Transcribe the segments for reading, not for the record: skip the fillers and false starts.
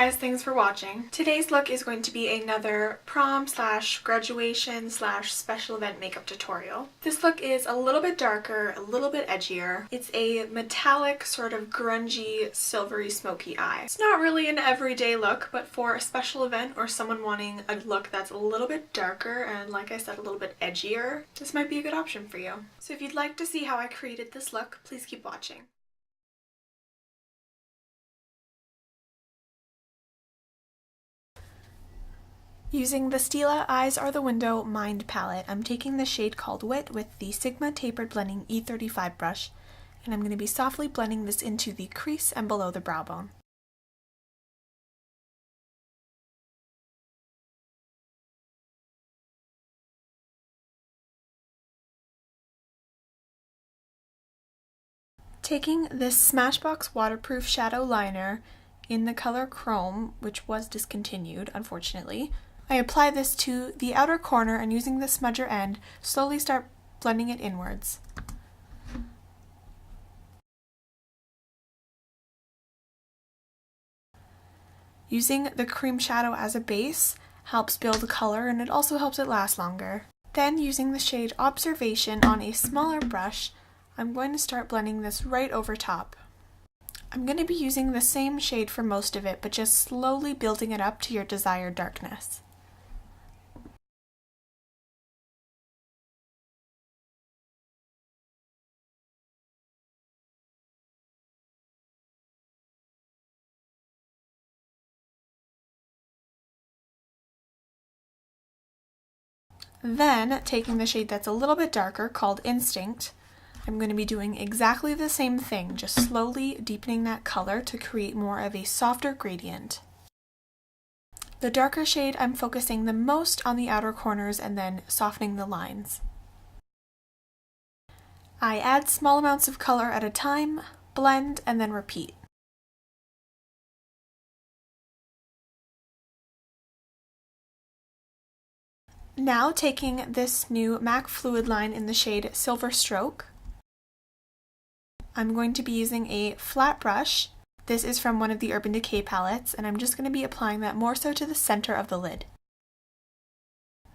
guys, thanks for watching. Today's look is going to be another prom slash graduation slash special event makeup tutorial. This look is a little bit darker, a little bit edgier. It's a metallic sort of grungy silvery smoky eye. It's not really an everyday look, but for a special event or someone wanting a look that's a little bit darker and, like I said, a little bit edgier, this might be a good option for you. So if you'd like to see how I created this look, please keep watching. Using the Stila Eyes Are the Window Mind palette, I'm taking the shade called Wit with the Sigma Tapered Blending E35 brush, and I'm going to be softly blending this into the crease and below the brow bone. Taking this Smashbox waterproof shadow liner in the color Chrome, which was discontinued, unfortunately, I apply this to the outer corner and using the smudger end, slowly start blending it inwards. Using the cream shadow as a base helps build color and it also helps it last longer. Then using the shade Observation on a smaller brush, I'm going to start blending this right over top. I'm going to be using the same shade for most of it, but just slowly building it up to your desired darkness. Then, taking the shade that's a little bit darker, called Instinct, I'm going to be doing exactly the same thing, just slowly deepening that color to create more of a softer gradient. The darker shade, I'm focusing the most on the outer corners and then softening the lines. I add small amounts of color at a time, blend, and then repeat. Now taking this new MAC fluid line in the shade Silver Stroke, I'm going to be using a flat brush. This is from one of the Urban Decay palettes, and I'm just going to be applying that more so to the center of the lid.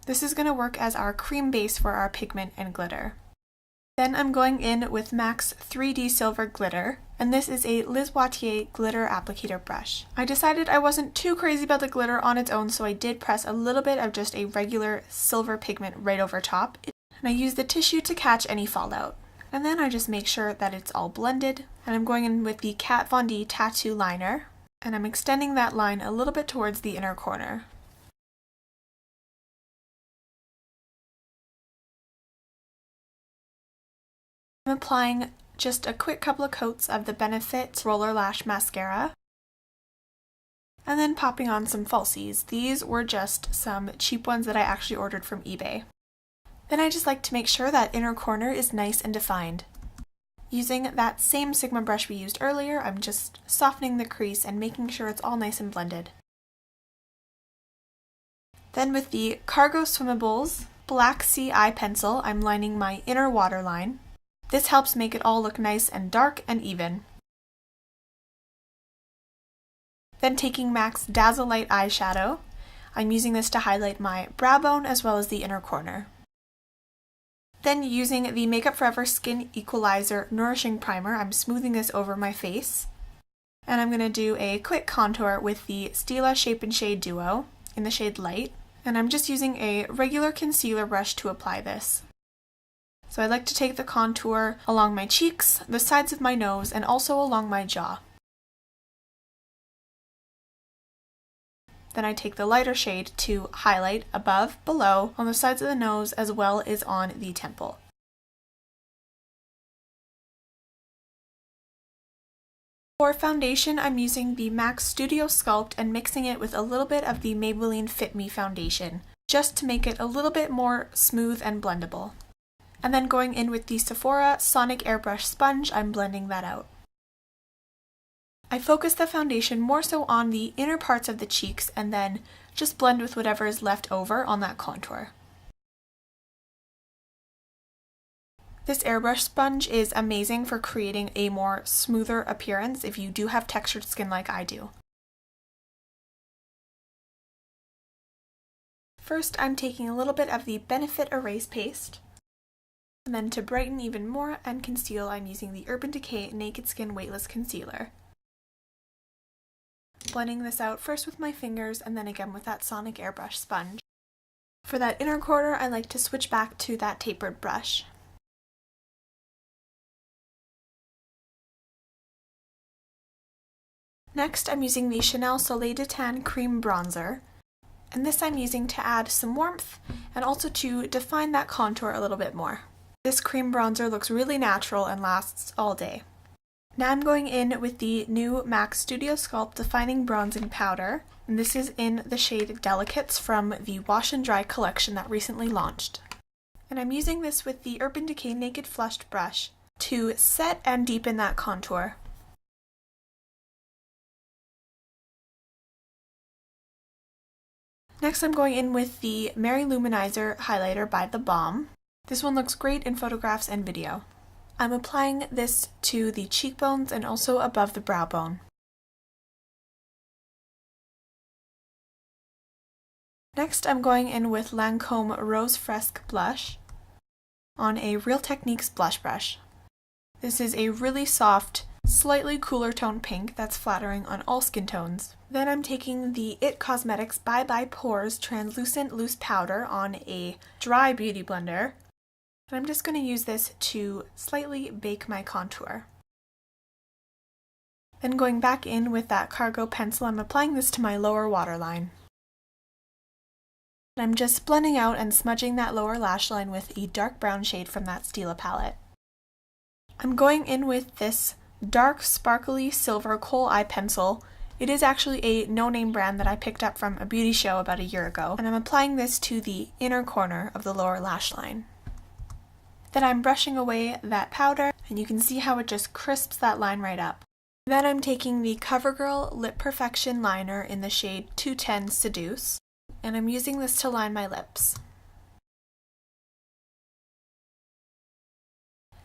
This is going to work as our cream base for our pigment and glitter. Then I'm going in with MAC's 3D Silver Glitter, and this is a Liz Wautier glitter applicator brush. I decided I wasn't too crazy about the glitter on its own, so I did press a little bit of just a regular silver pigment right over top, and I used the tissue to catch any fallout. And then I just make sure that it's all blended, and I'm going in with the Kat Von D Tattoo Liner, and I'm extending that line a little bit towards the inner corner. I'm applying just a quick couple of coats of the Benefit Roller Lash Mascara, and then popping on some falsies. These were just some cheap ones that I actually ordered from eBay. Then I just like to make sure that inner corner is nice and defined. Using that same Sigma brush we used earlier, I'm just softening the crease and making sure it's all nice and blended. Then with the Cargo Swimmables Black Sea Eye Pencil, I'm lining my inner waterline. This helps make it all look nice and dark and even. Then taking MAC's Dazzle Light Eyeshadow, I'm using this to highlight my brow bone as well as the inner corner. Then using the Makeup Forever Skin Equalizer Nourishing Primer, I'm smoothing this over my face. And I'm going to do a quick contour with the Stila Shape and Shade Duo in the shade Light. And I'm just using a regular concealer brush to apply this. So I like to take the contour along my cheeks, the sides of my nose, and also along my jaw. Then I take the lighter shade to highlight above, below, on the sides of the nose, as well as on the temple. For foundation, I'm using the MAC Studio Sculpt and mixing it with a little bit of the Maybelline Fit Me foundation, just to make it a little bit more smooth and blendable. And then going in with the Sephora Sonic Airbrush Sponge, I'm blending that out. I focus the foundation more so on the inner parts of the cheeks and then just blend with whatever is left over on that contour. This airbrush sponge is amazing for creating a more smoother appearance if you do have textured skin like I do. First, I'm taking a little bit of the Benefit Erase Paste, and then to brighten even more and conceal, I'm using the Urban Decay Naked Skin Weightless Concealer. Blending this out first with my fingers and then again with that Sonic Airbrush sponge. For that inner corner, I like to switch back to that tapered brush. Next, I'm using the Chanel Soleil de Tan Cream Bronzer, and this I'm using to add some warmth and also to define that contour a little bit more. This cream bronzer looks really natural and lasts all day. Now I'm going in with the new MAC Studio Sculpt Defining Bronzing Powder, and this is in the shade Delicates from the Wash and Dry collection that recently launched. And I'm using this with the Urban Decay Naked Flushed Brush to set and deepen that contour. Next I'm going in with the Mary Luminizer Highlighter by The Balm. This one looks great in photographs and video. I'm applying this to the cheekbones and also above the brow bone. Next I'm going in with Lancome Rose Fresque Blush on a Real Techniques blush brush. This is a really soft, slightly cooler tone pink that's flattering on all skin tones. Then I'm taking the IT Cosmetics Bye Bye Pores Translucent Loose Powder on a dry beauty blender. And I'm just going to use this to slightly bake my contour. Then going back in with that Cargo pencil, I'm applying this to my lower waterline. I'm just blending out and smudging that lower lash line with a dark brown shade from that Stila palette. I'm going in with this dark sparkly silver kohl eye pencil. It is actually a no-name brand that I picked up from a beauty show about a year ago, and I'm applying this to the inner corner of the lower lash line. Then I'm brushing away that powder, and you can see how it just crisps that line right up. Then I'm taking the CoverGirl Lip Perfection Liner in the shade 210 Seduce, and I'm using this to line my lips.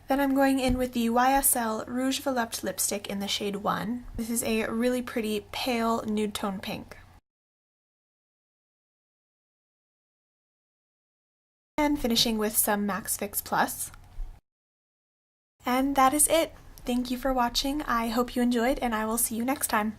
Then I'm going in with the YSL Rouge Volupte lipstick in the shade 1. This is a really pretty pale nude tone pink. And finishing with some Max Fix Plus. And that is it. Thank you for watching. I hope you enjoyed, and I will see you next time.